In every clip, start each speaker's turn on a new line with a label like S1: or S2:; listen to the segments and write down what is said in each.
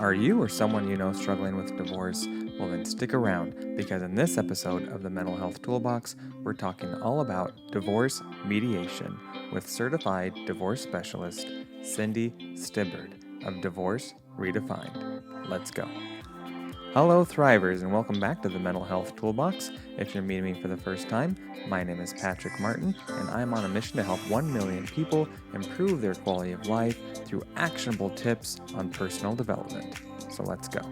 S1: Are you or someone you know struggling with divorce? Well, then stick around, because in this episode of the Mental Health Toolbox, we're talking all about divorce mediation with certified divorce specialist Cindy Sibbard of Divorce Redefined. Let's go. Hello, Thrivers, and welcome back to the Mental Health Toolbox. If you're meeting me for the first time, my name is Patrick Martin, and I'm on a mission to help 1 million people improve their quality of life through actionable tips on personal development. So let's go.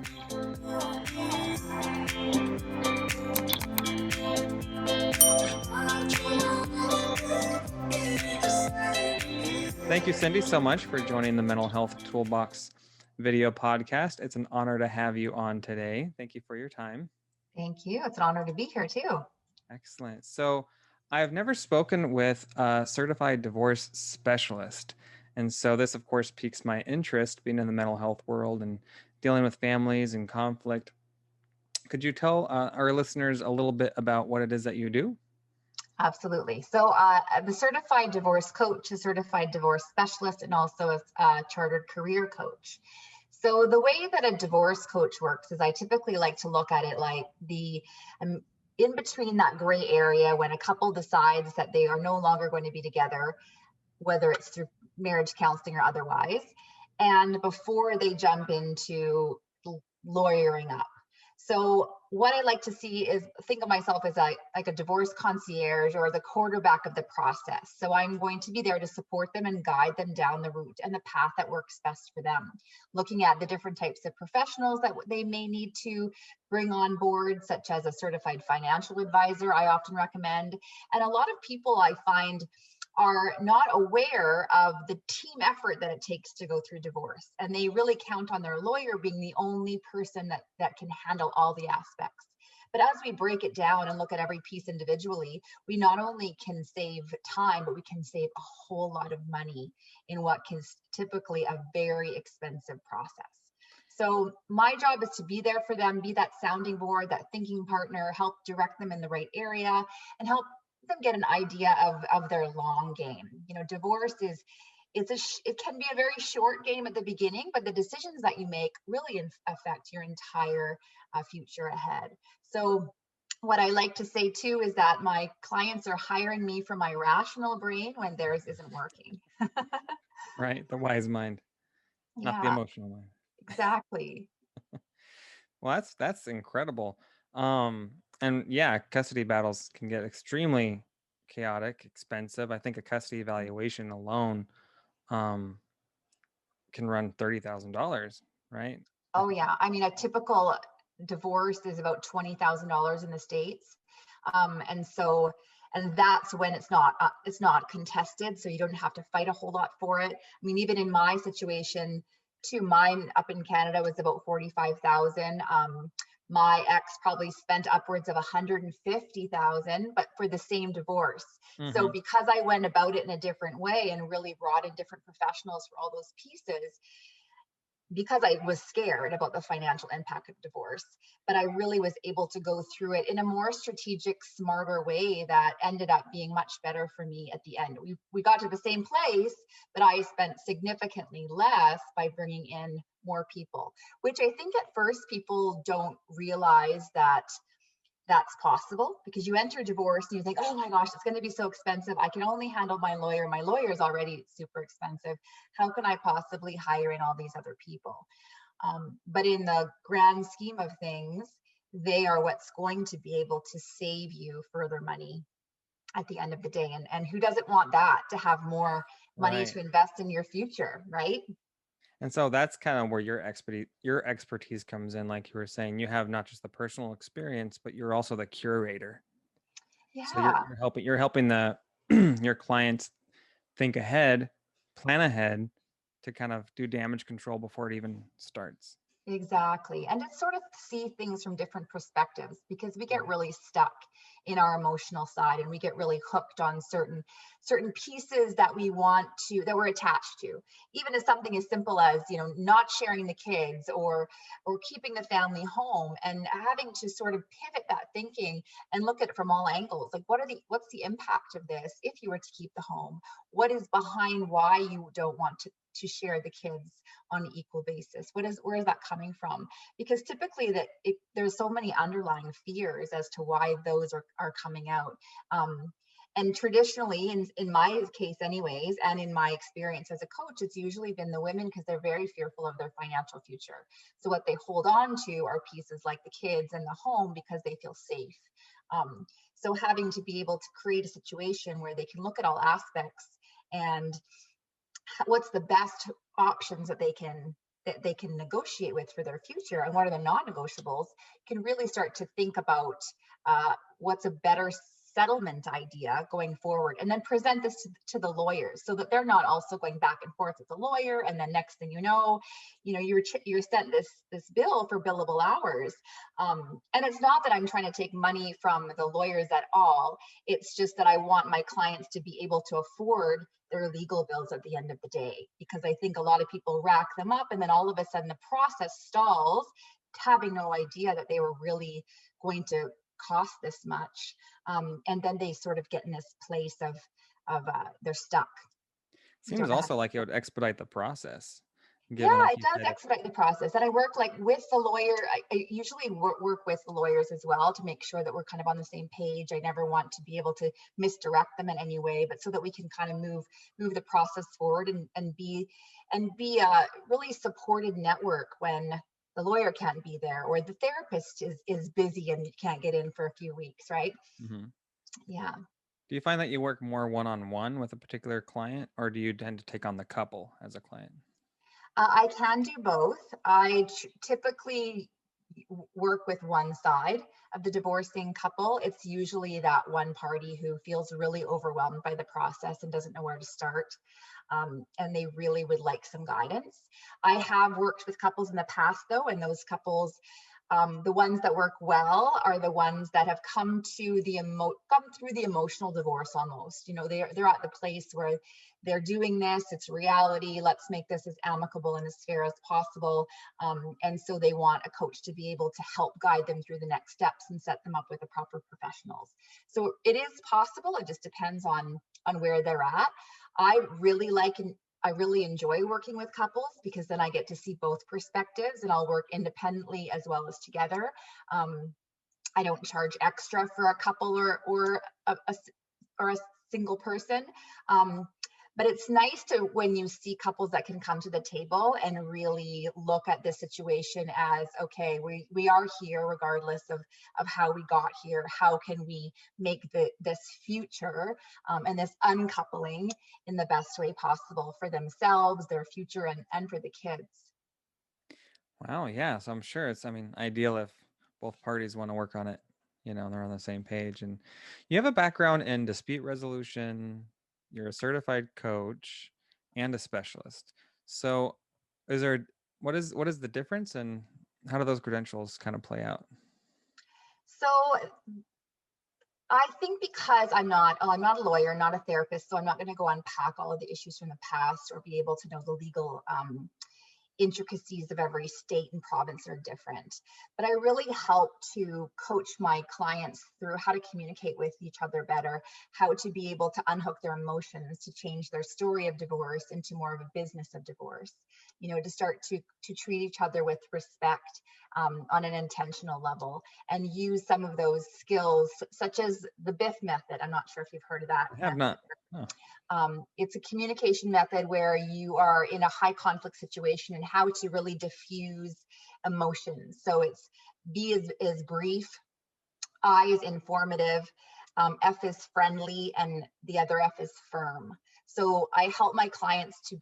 S1: Thank you, Cindy, so much for joining the Mental Health Toolbox video podcast. It's an honor to have you on today. Thank you for your time.
S2: Thank you. It's an honor to be here too.
S1: Excellent. So I've never spoken with a certified divorce specialist. And so this, of course, piques my interest being in the mental health world and dealing with families and conflict. Could you tell our listeners a little bit about what it is that you do?
S2: Absolutely. So I'm a certified divorce coach, a certified divorce specialist, and also a chartered career coach. So the way that a divorce coach works is I typically like to look at it like in between that gray area when a couple decides that they are no longer going to be together, whether it's through marriage counseling or otherwise, and before they jump into lawyering up. So what I like to see is think of myself as like a divorce concierge or the quarterback of the process. So I'm going to be there to support them and guide them down the route and the path that works best for them. Looking at the different types of professionals that they may need to bring on board, such as a certified financial advisor, I often recommend. And a lot of people I find are not aware of the team effort that it takes to go through divorce. And they really count on their lawyer being the only person that can handle all the aspects. But as we break it down and look at every piece individually, we not only can save time, but we can save a whole lot of money in what is typically a very expensive process. So my job is to be there for them, be that sounding board, that thinking partner, help direct them in the right area, and help them get an idea of their long game. You know, divorce is it can be a very short game at the beginning, but the decisions that you make really affect your entire future ahead. So what I like to say too is that my clients are hiring me for my rational brain when theirs isn't working.
S1: Right, the wise mind, not the
S2: Yeah,
S1: emotional mind.
S2: exactly.
S1: Well, that's incredible. And yeah, custody battles can get extremely chaotic, expensive. I think a custody evaluation alone um, can run $30,000, right?
S2: Oh yeah, I mean a typical divorce is about $20,000 in the States. And that's when it's not contested, so you don't have to fight a whole lot for it. I mean, even in my situation too, mine up in Canada was about 45,000. My ex probably spent upwards of 150,000, but for the same divorce. So
S1: Mm-hmm.
S2: because I went about it in a different way and really brought in different professionals for all those pieces, because I was scared about the financial impact of divorce, but I really was able to go through it in a more strategic, smarter way that ended up being much better for me at the end. We got to the same place, but I spent significantly less by bringing in more people, which I think at first people don't realize that that's possible, because you enter divorce and you think, oh my gosh, it's going to be so expensive. I can only handle my lawyer. My lawyer is already super expensive. How can I possibly hire in all these other people? But in the grand scheme of things, they are what's going to be able to save you further money at the end of the day. And who doesn't want that, to have more money
S1: Right.
S2: to invest in your future, right?
S1: And so that's kind of where your expertise comes in. Like you were saying, you have not just the personal experience, but you're also the curator. So you're
S2: Yeah.
S1: you're helping you're helping the your clients think ahead, plan ahead to kind of do damage control before it even starts.
S2: Exactly. And to sort of see things from different perspectives, because we get
S1: Right.
S2: really stuck in our emotional side and we get really hooked on certain pieces that we want to, that we're attached to. Even as something as simple as, you know, not sharing the kids or keeping the family home, and having to sort of pivot that thinking and look at it from all angles. Like what's the impact of this if you were to keep the home? What is behind why you don't want to share the kids on an equal basis? Where is that coming from? Because typically there's so many underlying fears as to why those are coming out. And traditionally, in my case anyways, and in my experience as a coach, it's usually been the women because they're very fearful of their financial future. So what they hold on to are pieces like the kids and the home because they feel safe. So having to be able to create a situation where they can look at all aspects and what's the best options that they can negotiate with for their future and what are the non-negotiables, can really start to think about what's a better settlement idea going forward, and then present this to the lawyers so that they're not also going back and forth with the lawyer, and then next thing you know you're sent this bill for billable hours, and it's not that I'm trying to take money from the lawyers at all. It's just that I want my clients to be able to afford their legal bills at the end of the day, because I think a lot of people rack them up and then all of a sudden the process stalls, having no idea that they were really going to cost this much, and then they sort of get in this place of they're stuck.
S1: Seems also like it would expedite the process.
S2: Yeah, it does expedite the process. And I work like with the lawyer. I usually work with the lawyers as well to make sure that we're kind of on the same page. I never want to be able to misdirect them in any way, but so that we can kind of move the process forward and be a really supported network when the lawyer can't be there or the therapist is busy and can't get in for a few weeks, right?
S1: Mm-hmm.
S2: Yeah.
S1: Do you find that you work more one-on-one with a particular client, or do you tend to take on the couple as a client?
S2: I can do both. I typically work with one side of the divorcing couple. It's usually that one party who feels really overwhelmed by the process and doesn't know where to start. And they really would like some guidance. I have worked with couples in the past though, and those couples, the ones that work well are the ones that have come through the emotional divorce almost. They're at the place where they're doing this, it's reality, let's make this as amicable and as fair as possible. And so they want a coach to be able to help guide them through the next steps and set them up with the proper professionals. So it is possible, it just depends on where they're at. I really enjoy working with couples because then I get to see both perspectives, and I'll work independently as well as together. I don't charge extra for a couple or a single person. But it's nice to when you see couples that can come to the table and really look at this situation as, okay, we are here regardless of how we got here. How can we make this future and this uncoupling in the best way possible for themselves, their future, and for the kids?
S1: Wow, yeah. So I'm sure it's, ideal if both parties want to work on it, they're on the same page. And you have a background in dispute resolution, you're a certified coach and a specialist. So what is the difference, and how do those credentials kind of play out?
S2: So I think because I'm not a lawyer, not a therapist, so I'm not going to go unpack all of the issues from the past or be able to know the legal intricacies of every state and province are different. But I really help to coach my clients through how to communicate with each other better, how to be able to unhook their emotions, to change their story of divorce into more of a business of divorce, to start to treat each other with respect on an intentional level, and use some of those skills, such as the BIF method. I'm not sure if you've heard of that.
S1: I have not. Oh.
S2: It's a communication method where you are in a high conflict situation and how to really diffuse emotions. So it's B is brief, I is informative, F is friendly, and the other F is firm. So I help my clients to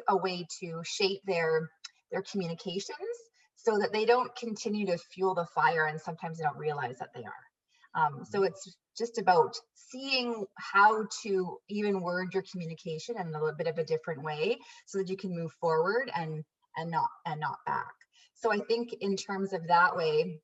S2: a way to shape their communications so that they don't continue to fuel the fire, and sometimes they don't realize that they are. So it's just about seeing how to even word your communication in a little bit of a different way so that you can move forward and not back. So I think in terms of that way,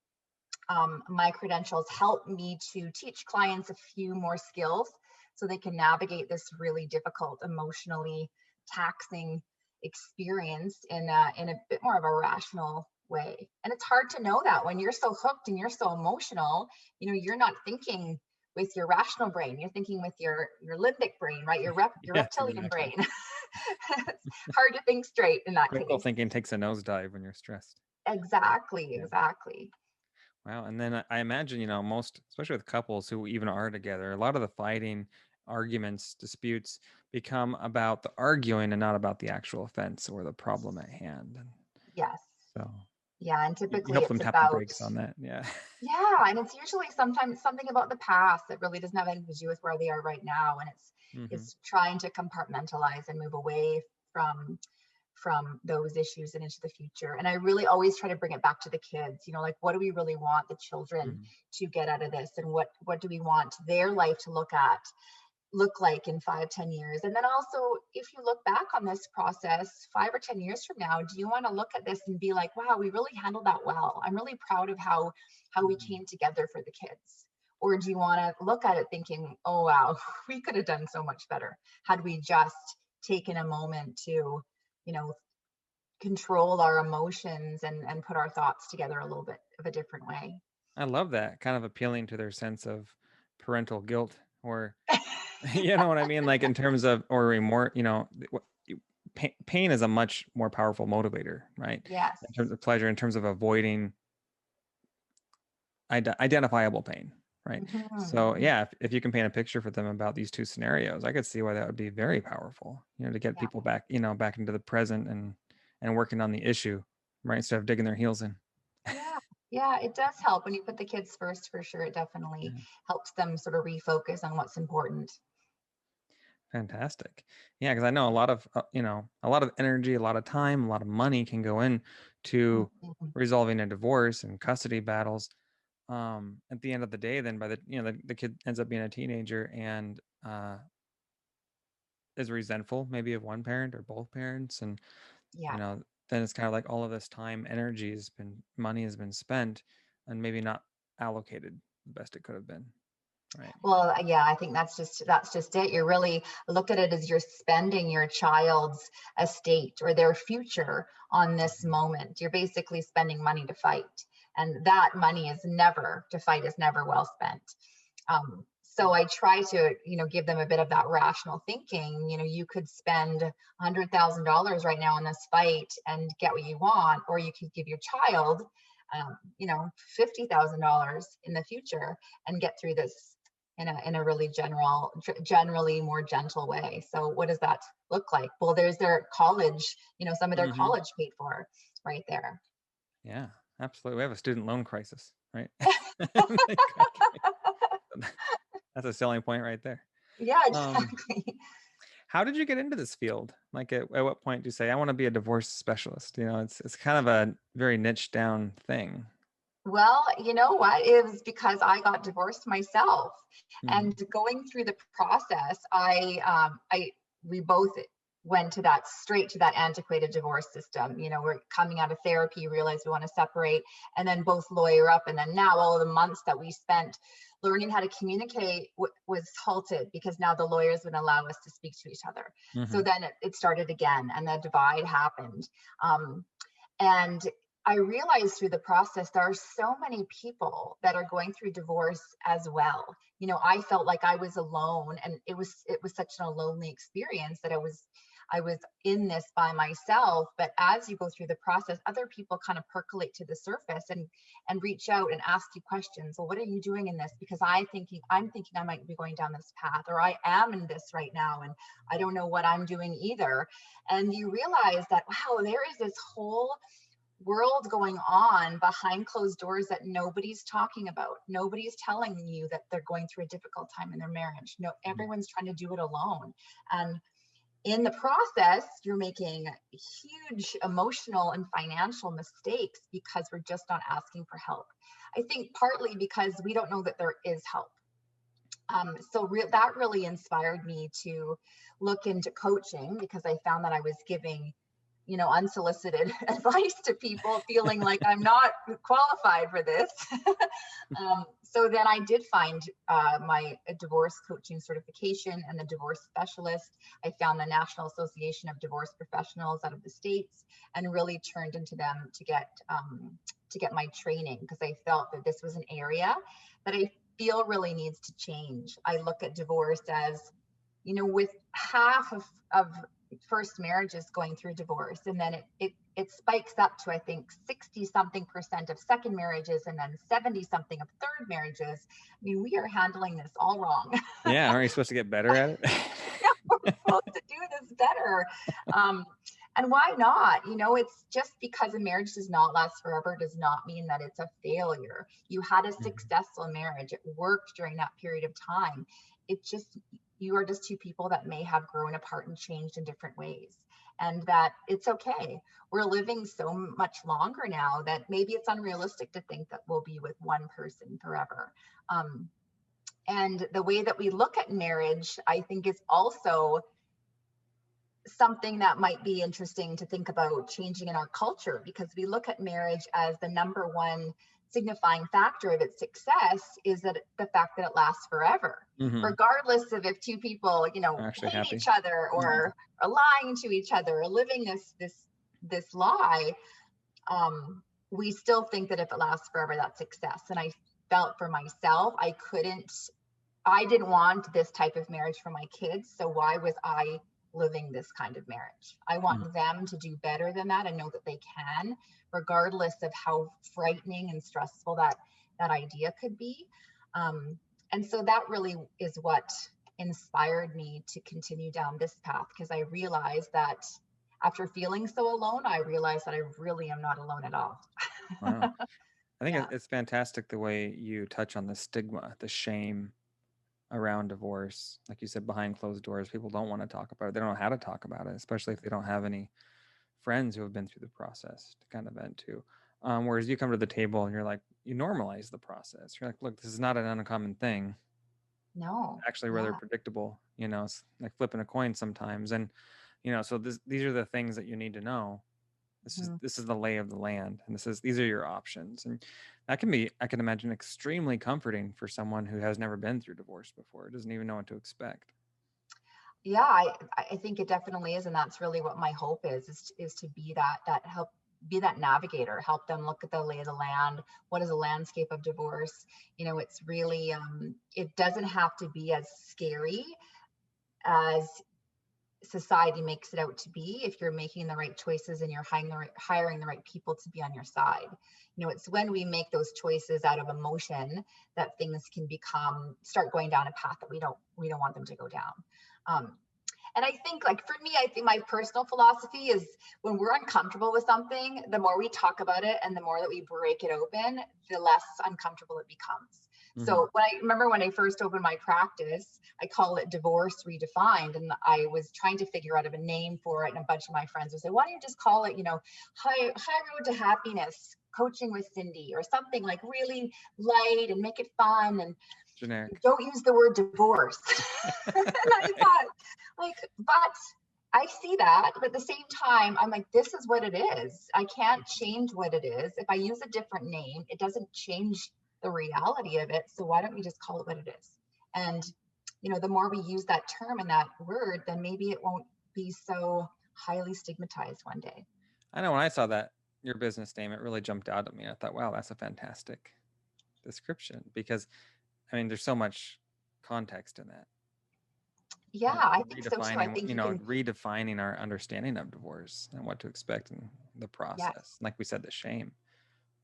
S2: my credentials help me to teach clients a few more skills so they can navigate this really difficult, emotionally taxing experience in a bit more of a rational way. And it's hard to know that when you're so hooked and you're so emotional, you're not thinking with your rational brain, you're thinking with your limbic brain, right? Your reptilian brain. It's hard to think straight in that
S1: Critical
S2: case.
S1: thinking takes a nosedive when you're stressed.
S2: Exactly,
S1: Yeah.
S2: exactly.
S1: Wow. And then I imagine, most, especially with couples who even are together, a lot of the fighting, arguments, disputes become about the arguing and not about the actual offense or the problem at hand. And
S2: Yes.
S1: so
S2: Yeah, and
S1: you
S2: typically
S1: help them
S2: it's
S1: tap the
S2: about,
S1: brakes on that. Yeah.
S2: yeah, and it's usually sometimes something about the past that really doesn't have anything to do with where they are right now, and
S1: Hmm.
S2: it's trying to compartmentalize and move away from those issues and into the future. And I really always try to bring it back to the kids, like, what do we really want the children
S1: Hmm.
S2: to get out of this, and what do we want their life to look like in 5-10 years? And then also, if you look back on this process 5 or 10 years from now, do you want to look at this and be like, wow, we really handled that well, I'm really proud of how we
S1: Hmm.
S2: came together for the kids? Or do you want to look at it thinking, oh wow, we could have done so much better had we just taken a moment to, you know control our emotions and put our thoughts together a little bit of a different way?
S1: I love that, kind of appealing to their sense of parental guilt, or you know what I mean? Like in terms of, or remorse, pain is a much more powerful motivator, right?
S2: Yes.
S1: In terms of pleasure, in terms of avoiding identifiable pain, right? So
S2: Mhm.
S1: yeah, if you can paint a picture for them about these two scenarios, I could see why that would be very powerful, to get
S2: Yeah.
S1: people back, back into the present and working on the issue, right? Instead of digging their heels in.
S2: Yeah. Yeah, it does help when you put the kids first, for sure. It definitely
S1: Yeah.
S2: helps them sort of refocus on what's important.
S1: Fantastic. Yeah, because I know a lot of energy, a lot of time, a lot of money can go in to
S2: Mhm.
S1: resolving a divorce and custody battles. At the end of the day, then by the kid ends up being a teenager and is resentful maybe of one parent or both parents, and
S2: Yeah.
S1: then it's kind of like all of this time, energy money has been spent and maybe not allocated the best it could have been, right?
S2: Well, yeah, I think that's just it. You're really look at it as you're spending your child's estate or their future on this
S1: Mhm.
S2: moment. You're basically spending money to fight, and that money is never to fight is never well spent. So I try to, give them a bit of that rational thinking. You could spend $100,000 right now on this fight and get what you want, or you could give your child, $50,000 in the future and get through this in a really generally more gentle way. So what does that look like? Well, there's their college, some of their
S1: Mhm.
S2: college paid for right there.
S1: Yeah, absolutely. We have a student loan crisis, right? That's a selling point right there.
S2: Yeah,
S1: Um,
S2: exactly.
S1: how did you get into this field? Like at what point do you say, I want to be a divorce specialist? It's kind of a very niche down thing.
S2: Well, you know what? It was because I got divorced myself,
S1: Hmm.
S2: and going through the process, we both went straight to that antiquated divorce system. We're coming out of therapy, realize we want to separate, and then both lawyer up, and then now all of the months that we spent learning how to communicate was halted because now the lawyers wouldn't allow us to speak to each other. So
S1: Hmm.
S2: then it started again, and the divide happened. And I realized through the process there are so many people that are going through divorce as well. I felt like I was alone, and it was such a lonely experience that I was in this by myself. But as you go through the process, other people kind of percolate to the surface and reach out and ask you questions. Well, what are you doing in this? Because I'm thinking I might be going down this path, or I am in this right now, and I don't know what I'm doing either. And you realize that, wow, there is this whole world going on behind closed doors that nobody's talking about. Nobody's telling you that they're going through a difficult time in their marriage. No, everyone's trying to do it alone. And in the process, you're making huge emotional and financial mistakes because we're just not asking for help. I think partly because we don't know that there is help. That really inspired me to look into coaching, because I found that I was giving unsolicited advice to people, feeling like I'm not qualified for this. So then I did find my divorce coaching certification and the divorce specialist. I found the National Association of Divorce Professionals out of the States and really turned into them to get my training, because I felt that this was an area that I feel really needs to change. I look at divorce as, with half of first marriages going through divorce, and then it spikes up to, I think, 60-something% of second marriages, and then 70-something of third marriages. I mean, we are handling this all wrong.
S1: Yeah, aren't you supposed to get better at it?
S2: We're supposed to do this better. And why not? It's just because a marriage does not last forever does not mean that it's a failure. You had a successful marriage. It worked during that period of time. You are just two people that may have grown apart and changed in different ways, and that it's okay. We're living so much longer now that maybe it's unrealistic to think that we'll be with one person forever. And the way that we look at marriage, I think, is also something that might be interesting to think about changing in our culture, because we look at marriage as the number one signifying factor of its success is that the fact that it lasts forever, regardless of if two people, hate
S1: happy.
S2: each other or are lying to each other or living this lie. We still think that if it lasts forever, that's success. And I felt for myself, I didn't want this type of marriage for my kids. So why was I living this kind of marriage? I want them to do better than that and know that they can, regardless of how frightening and stressful that idea could be. And so that really is what inspired me to continue down this path, because I realized that after feeling so alone, I realized that I really am not alone at all.
S1: Wow. I think it's fantastic the way you touch on the stigma, the shame around divorce. Like you said, behind closed doors, people don't want to talk about it. They don't know how to talk about it, especially if they don't have any friends who have been through the process to kind of vent to. Whereas you come to the table and you're like, you normalize the process. You're like, look, this is not an uncommon thing.
S2: No.
S1: It's actually rather predictable. It's like flipping a coin sometimes. And, so these are the things that you need to know. This is the lay of the land, and these are your options. And that can be, I can imagine, extremely comforting for someone who has never been through divorce before, doesn't even know what to expect.
S2: Yeah, I think it definitely is. And that's really what my hope is to be that help, be that navigator, help them look at the lay of the land. What is the landscape of divorce? It's really, it doesn't have to be as scary as society makes it out to be if you're making the right choices and you're hiring the right people to be on your side. It's when we make those choices out of emotion that things can start going down a path that we don't want them to go down. And I think, like, for me, I think my personal philosophy is when we're uncomfortable with something, the more we talk about it and the more that we break it open, the less uncomfortable it becomes. So when I first opened my practice, I call it Divorce Redefined. And I was trying to figure out a name for it. And a bunch of my friends would say, why don't you just call it, High Road to Happiness, Coaching with Cindy, or something like really light and make it fun and
S1: generic.
S2: Don't use the word divorce. And I thought, but I see that, but at the same time, I'm like, this is what it is. I can't change what it is. If I use a different name, it doesn't change the reality of it. So why don't we just call it what it is? And, the more we use that term and that word, then maybe it won't be so highly stigmatized one day.
S1: I know when I saw that, your business name, it really jumped out at me. I thought, wow, that's a fantastic description, because, there's so much context in that.
S2: Yeah, I think so too. I think
S1: redefining our understanding of divorce and what to expect in the process.
S2: Yes.
S1: Like we said, the shame,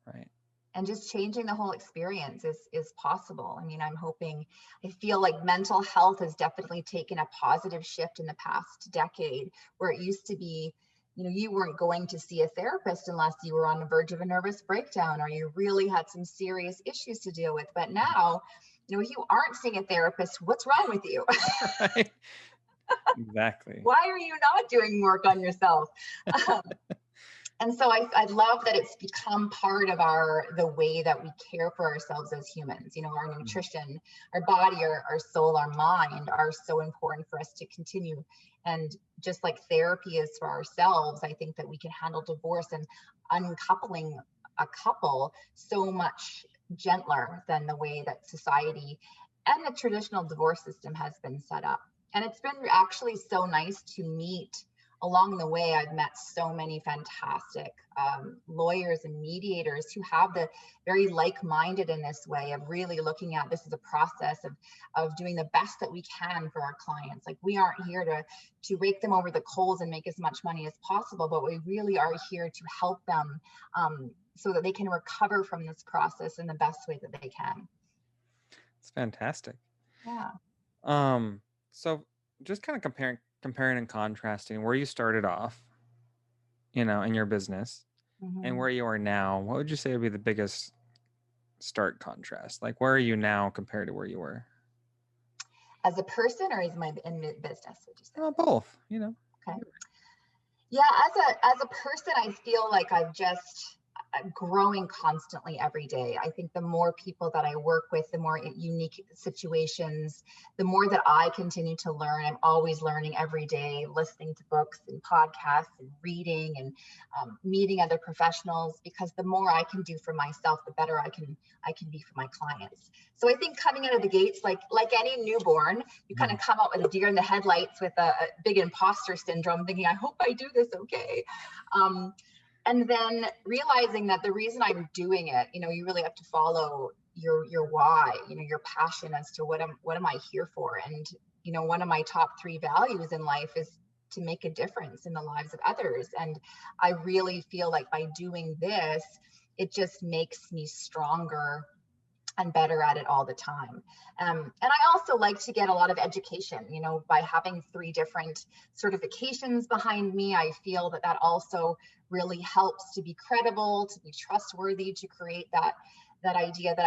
S1: right?
S2: And just changing the whole experience is possible. I feel like mental health has definitely taken a positive shift in the past decade, where it used to be, you weren't going to see a therapist unless you were on the verge of a nervous breakdown or you really had some serious issues to deal with. But now, if you aren't seeing a therapist, what's wrong with you?
S1: Right. Exactly.
S2: Why are you not doing work on yourself? And so I love that it's become part of the way that we care for ourselves as humans. Our nutrition, our body, our soul, our mind are so important for us to continue. And just like therapy is for ourselves, I think that we can handle divorce and uncoupling a couple so much gentler than the way that society and the traditional divorce system has been set up. And it's been actually so nice to meet along the way, I've met so many fantastic lawyers and mediators who have the very like-minded in this way of really looking at this as a process of doing the best that we can for our clients. Like, we aren't here to rake them over the coals and make as much money as possible, but we really are here to help them so that they can recover from this process in the best way that they can.
S1: It's fantastic.
S2: Yeah.
S1: So just kind of comparing and contrasting where you started off, in your business and where you are now, what would you say would be the biggest stark contrast? Like, where are you now compared to where you were?
S2: As a person, or in business, would you say?
S1: Both,
S2: Okay. Yeah, as a person, I feel like I've just growing constantly every day. I think the more people that I work with, the more unique situations, the more that I continue to learn. I'm always learning every day, listening to books and podcasts and reading and meeting other professionals, because the more I can do for myself, the better I can be for my clients. So I think coming out of the gates, like any newborn, you kind of come out with a deer in the headlights with a big imposter syndrome, thinking, I hope I do this okay. And then realizing that the reason I'm doing it, you really have to follow your why, your passion as to what am I here for? And, one of my top 3 values in life is to make a difference in the lives of others. And I really feel like by doing this, it just makes me stronger and better at it all the time. And I also like to get a lot of education, by having 3 different certifications behind me. I feel that also really helps to be credible, to be trustworthy, to create that idea that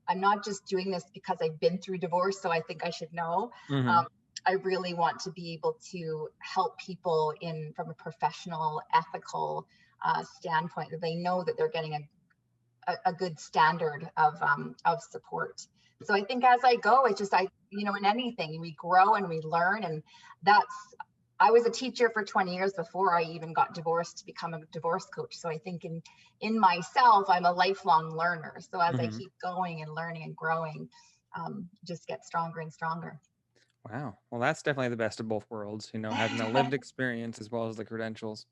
S2: I'm not just doing this because I've been through divorce, so I think I should know. I really want to be able to help people from a professional, ethical standpoint, that they know that they're getting a good standard of support. So I think as I go, it's just, in anything, we grow and we learn. And I was a teacher for 20 years before I even got divorced to become a divorce coach. So I think in myself, I'm a lifelong learner. So as I keep going and learning and growing, just get stronger and stronger.
S1: Wow. Well, that's definitely the best of both worlds, having the lived experience as well as the credentials.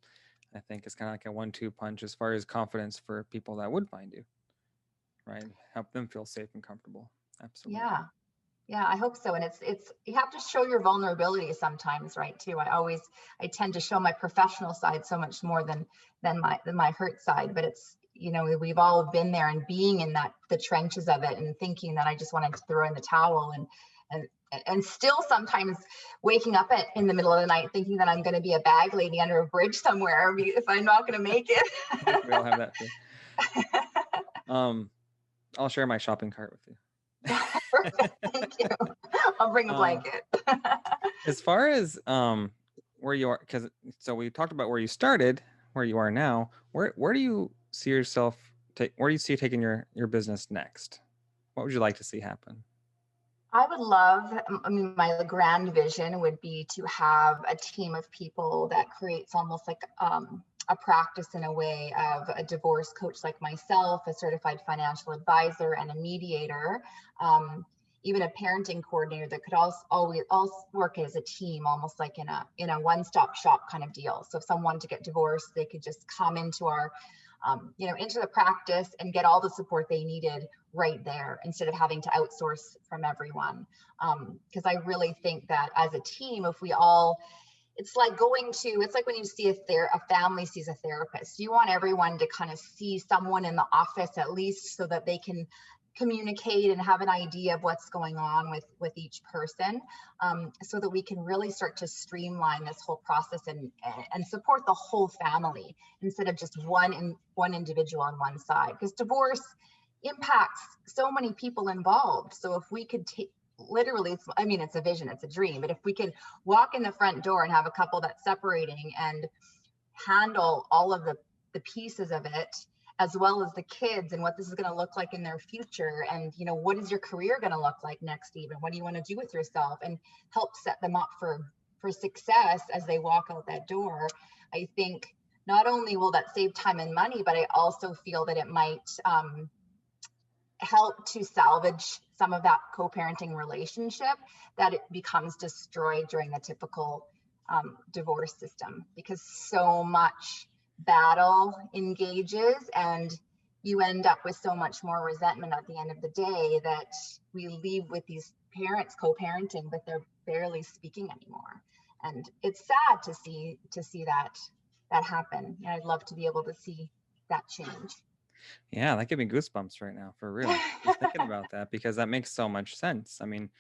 S1: I think it's kind of like a 1-2 punch as far as confidence for people that would find you, right? Help them feel safe and comfortable. Absolutely.
S2: Yeah, I hope so. And it's you have to show your vulnerability sometimes, right? Too. I tend to show my professional side so much more than my hurt side. But it's, we've all been there, and being in the trenches of it, and thinking that I just wanted to throw in the towel, and still sometimes waking up in the middle of the night thinking that I'm going to be a bag lady under a bridge somewhere if I'm not going to make it.
S1: We all have that too. I'll share my shopping cart with you.
S2: Perfect. Thank you. I'll bring a blanket.
S1: As far as where you are, so we talked about where you started, where you are now. Where do you see yourself? Where do you see taking your business next? What would you like to see happen?
S2: I would love, my grand vision would be to have a team of people that creates almost like a practice in a way of a divorce coach like myself, a certified financial advisor, and a mediator, even a parenting coordinator that could also work as a team, almost like in a one-stop shop kind of deal. So if someone wanted to get divorced, they could just come into our into the practice and get all the support they needed right there, instead of having to outsource from everyone. Because I really think that as a team, if we all, it's like when you see a family sees a therapist. You want everyone to kind of see someone in the office at least, so that they can communicate and have an idea of what's going on with each person, so that we can really start to streamline this whole process and support the whole family, instead of just one individual on one side, because divorce impacts so many people involved. So if we could literally, it's a vision, it's a dream, but if we could walk in the front door and have a couple that's separating and handle all of the pieces of it, as well as the kids, and what this is going to look like in their future, and what is your career going to look like next, even what do you want to do with yourself, and help set them up for success as they walk out that door. I think not only will that save time and money, but I also feel that it might help to salvage some of that co-parenting relationship that it becomes destroyed during the typical divorce system, because so much battle engages and you end up with so much more resentment at the end of the day that we leave with these parents co-parenting, but they're barely speaking anymore. And it's sad to see that happen. And I'd love to be able to see that change.
S1: Yeah, that gave me goosebumps right now, for real. Just thinking about that, because that makes so much sense. I mean,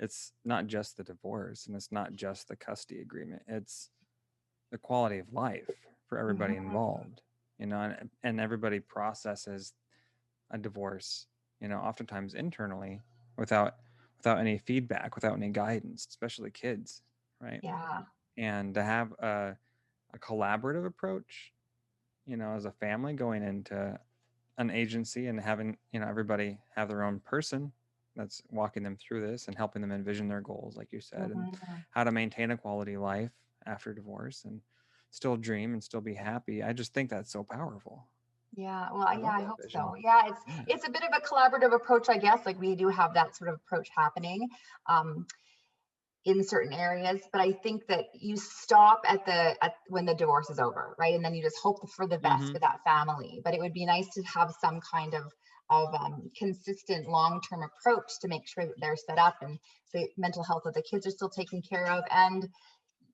S1: it's not just the divorce and it's not just the custody agreement. It's the quality of life for everybody
S2: Mhm.
S1: involved, and everybody processes a divorce, oftentimes internally without any feedback, without any guidance, especially kids, right?
S2: Yeah.
S1: And to have a collaborative approach, as a family going into an agency and having, everybody have their own person that's walking them through this and helping them envision their goals, like you said, and
S2: Mhm.
S1: how to maintain a quality life after divorce and still dream and still be happy. I just think that's so powerful.
S2: Yeah, well,
S1: I
S2: yeah,
S1: love
S2: I
S1: that
S2: hope
S1: vision.
S2: so. Yeah,
S1: Yeah.
S2: it's a bit of a collaborative approach, I guess. Like we do have that sort of approach happening um, in certain areas, but I think that you stop at when the divorce is over, right? And then you just hope for the best
S1: Mm-hmm.
S2: for that family. But it would be nice to have some kind of consistent long-term approach to make sure that they're set up and the mental health of the kids are still taken care of, and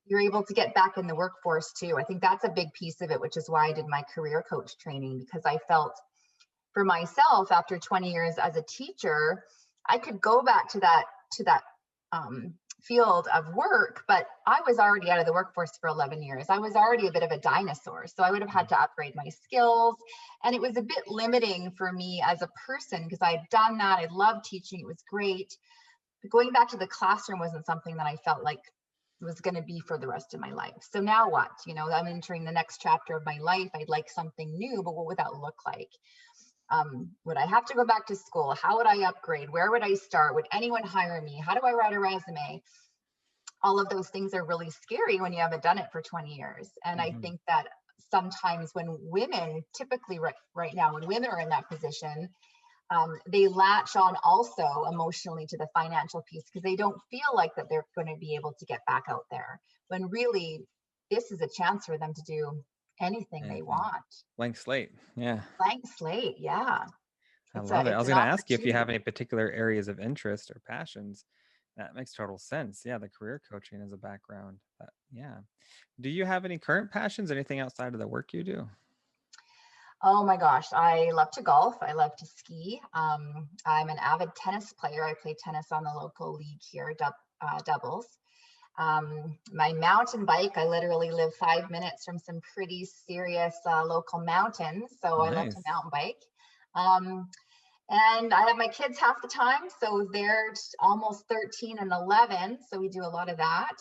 S2: you're able to get back in the workforce too. I think that's a big piece of it, which is why I did my career coach training, because I felt for myself after 20 years as a teacher, I could go back to that field of work, but I was already out of the workforce for 11 years. I was already a bit of a dinosaur, so I would have had to upgrade my skills, and it was a bit limiting for me as a person because I had done that. I loved teaching; it was great. But going back to the classroom wasn't something that I felt like was going to be for the rest of my life. So now what? I'm entering the next chapter of my life. I'd like something new, but what would that look like? Would I have to go back to school? How would I upgrade? Where would I start? Would anyone hire me? How do I write a resume? All of those things are really scary when you haven't done it for 20 years. And I
S1: Mm-hmm.
S2: think that sometimes when women, typically right now, when women are in that position, they latch on also emotionally to the financial piece because they don't feel like that they're going to be able to get back out there, when really this is a chance for them to do anything they
S1: Anything.
S2: want.
S1: Blank slate. Yeah.
S2: Blank slate. Yeah.
S1: I love it. I
S2: It's
S1: was
S2: an
S1: going to ask you if you have
S2: opportunity.
S1: any particular areas of interest or passions. That makes total sense. Yeah, the career coaching is a background. Yeah. Do you have any current passions? Anything outside of the work you do?
S2: Oh my gosh, I love to golf. I love to ski. I'm an avid tennis player. I play tennis on the local league here, doubles. My mountain bike, I literally live 5 minutes from some pretty serious local mountains. So I love to
S1: Nice.
S2: mountain bike. Um, and I have my kids half the time. So they're almost 13 and 11. So we do a lot of that.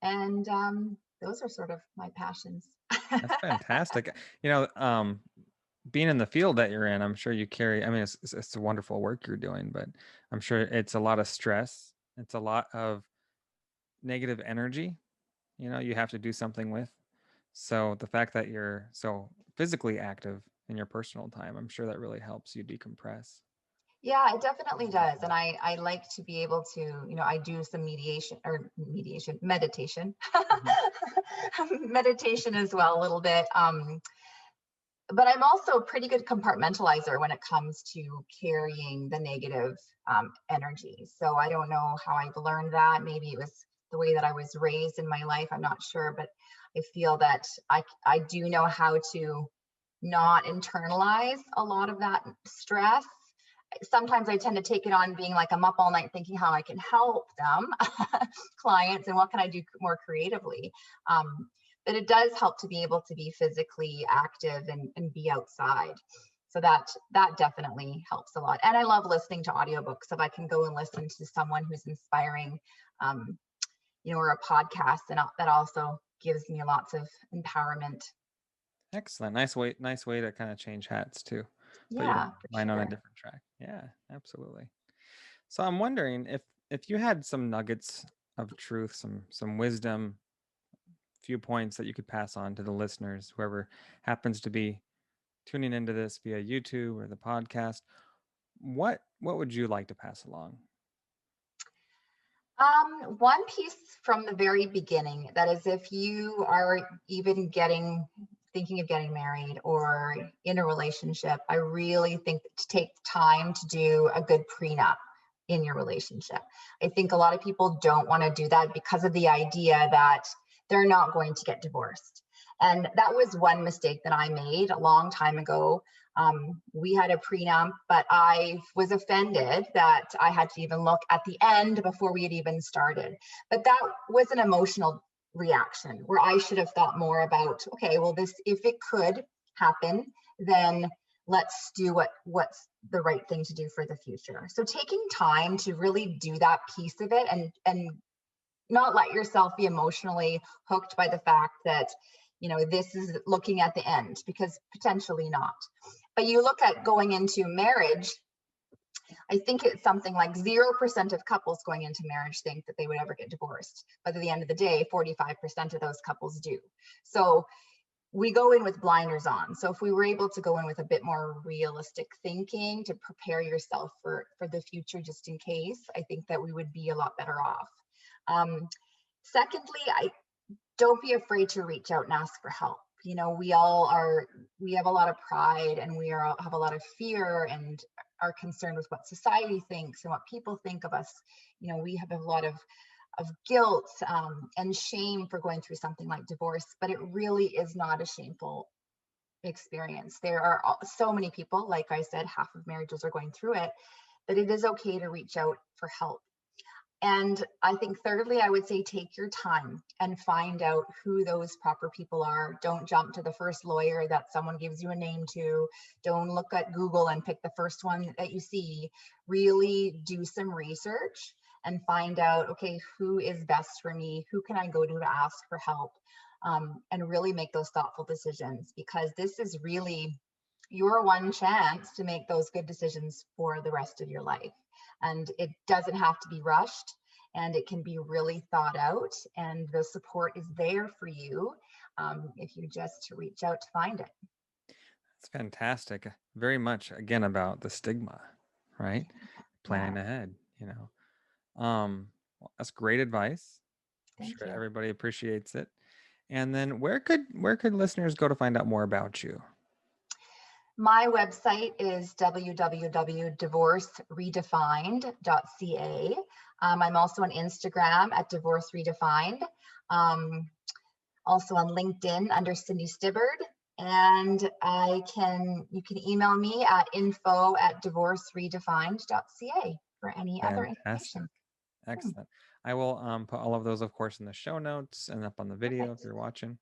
S2: And those are sort of my passions.
S1: That's fantastic. You know, being in the field that you're in, I'm sure you carry, I mean, it's a wonderful work you're doing, but I'm sure it's a lot of stress. It's a lot of negative energy, you have to do something with. So the fact that you're so physically active in your personal time, I'm sure that really helps you decompress.
S2: Yeah, it definitely does. And I like to be able to, I do some meditation,
S1: Mhm.
S2: meditation as well, a little bit. But I'm also a pretty good compartmentalizer when it comes to carrying the negative energy. So I don't know how I've learned that. Maybe it was the way that I was raised in my life. I'm not sure, but I feel that I do know how to not internalize a lot of that stress. Sometimes I tend to take it on being like I'm up all night thinking how I can help them, clients, and what can I do more creatively. But it does help to be able to be physically active and be outside. So that definitely helps a lot. And I love listening to audiobooks. If I can go and listen to someone who's inspiring, or a podcast, and that also gives me lots of empowerment.
S1: Excellent. Nice way to kind of change hats too. Put your
S2: Yeah, for
S1: mind on a
S2: sure.
S1: different track. Yeah, absolutely. So I'm wondering if you had some nuggets of truth, some wisdom, few points that you could pass on to the listeners, whoever happens to be tuning into this via YouTube or the podcast, what would you like to pass along?
S2: One piece from the very beginning, that is, if you are even thinking of getting married or in a relationship, I really think to take time to do a good prenup in your relationship. I think a lot of people don't want to do that because of the idea that they're not going to get divorced. And that was one mistake that I made a long time ago. We had a prenup, but I was offended that I had to even look at the end before we had even started. But that was an emotional reaction where I should have thought more about, okay, well, this, if it could happen, then let's do what's the right thing to do for the future. So taking time to really do that piece of it, and not let yourself be emotionally hooked by the fact that, this is looking at the end, because potentially not. But you look at going into marriage, I think it's something like 0% of couples going into marriage think that they would ever get divorced. But at the end of the day, 45% of those couples do. So we go in with blinders on. So if we were able to go in with a bit more realistic thinking to prepare yourself for the future, just in case, I think that we would be a lot better off. Secondly, don't be afraid to reach out and ask for help. We have a lot of pride, and have a lot of fear and are concerned with what society thinks and what people think of us. We have a lot of guilt and shame for going through something like divorce, but it really is not a shameful experience. There are so many people, like I said, half of marriages are going through it, that it is okay to reach out for help. And I think thirdly, I would say take your time and find out who those proper people are. Don't jump to the first lawyer that someone gives you a name to. Don't look at Google and pick the first one that you see. Really do some research and find out, okay, who is best for me? Who can I go to ask for help? And really make those thoughtful decisions, because this is really your one chance to make those good decisions for the rest of your life. And it doesn't have to be rushed, and it can be really thought out, and the support is there for you if you just reach out to find it.
S1: It's fantastic. Very much, again, about the stigma, right? Planning ahead, well, that's great advice. I'm
S2: Thank
S1: sure
S2: you.
S1: everybody appreciates it. And then where could listeners go to find out more about you?
S2: My website is www.divorceredefined.ca. I'm also on Instagram at Divorce Redefined. Also on LinkedIn under Cindy Sibbard. And you can email me at info@divorceredefined.ca for any other information.
S1: Excellent. I will put all of those, of course, in the show notes and up on the video. Perfect. If you're watching.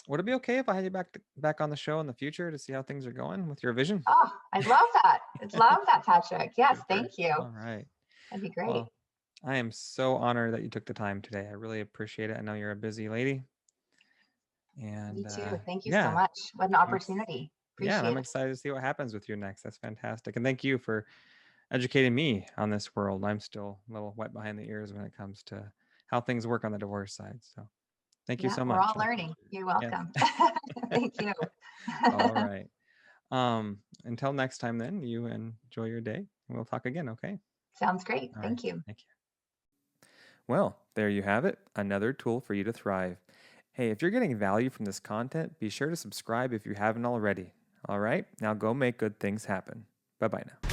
S1: Would it be okay if I had you back on the show in the future to see how things are going with your vision?
S2: Oh, I'd love that. I'd love that, Patrick. Yes, super. Thank you.
S1: All right.
S2: That'd be great.
S1: Well, I am so honored that you took the time today. I really appreciate it. I know you're a busy lady. And
S2: me too. Thank you so much. What an opportunity.
S1: Appreciate and I'm excited to see what happens with you next. That's fantastic. And thank you for educating me on this world. I'm still a little wet behind the ears when it comes to how things work on the divorce side. So thank you so much.
S2: We're all learning. You're welcome. Yes. Thank you.
S1: All right. Until next time then, you enjoy your day. We'll talk again, okay?
S2: Sounds great. Thank you.
S1: Thank you. Well, there you have it. Another tool for you to thrive. Hey, if you're getting value from this content, be sure to subscribe if you haven't already. All right, now go make good things happen. Bye-bye now.